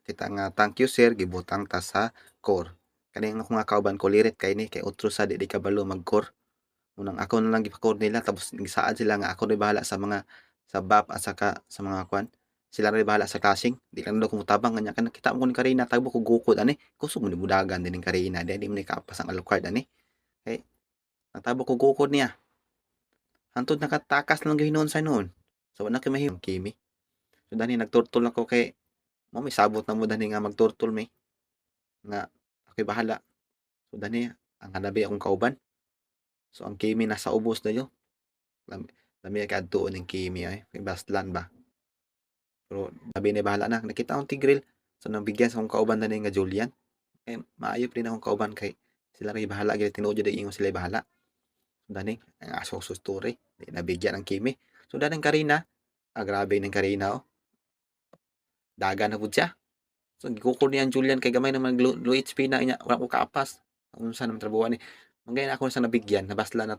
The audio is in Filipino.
kita nga thank you sir gibutang ta sa core. Kani ako nga kauban ko lirit kay ni kay utro sa di kabalo mag-core. Unang ako na lang gipa-core nila tapos gisaad sila nga ako rin bahala sa mga sa BAP at saka sa mga kwan. Sila rin bahala sa classing. Di lang daw kumutabang kanya kan kita mo ni Karina tagbo ko gukod ani. Kusog mo ni budagan din ni Karina di mo ni kapas ang alucard ani. Kay natabo ko gukod niya. Hantod nakatakas lang gihinon sa noon. So wala kay mahim kimi. So dani nagturtol ako kay mo may sabot na mo dani nga magturtol mi nga ako'y bahala. So dani ang hanabi akong kauban. So ang kimi nasa ubos na yo. Lami ka adtuon ng kimi ay bastlan ba. Pero labi na bahala na. Nakita akong tigril. So nabigyan sa akong kauban na nga Julian. Eh maayo rin akong kauban kay sila rin bahala gyud tinuod jud ingon sila bahala. So dani ang aso story. Di nabigyan ang kimi. So dani Karina. Grabe ng Karina oh. Daga na pud siya. So gikukul niya ang Julian kay gamay naman low HP na niya wala ko kaapas. Unsa naman trabaho ni. Mangay na ako sa nabigyan nabasla na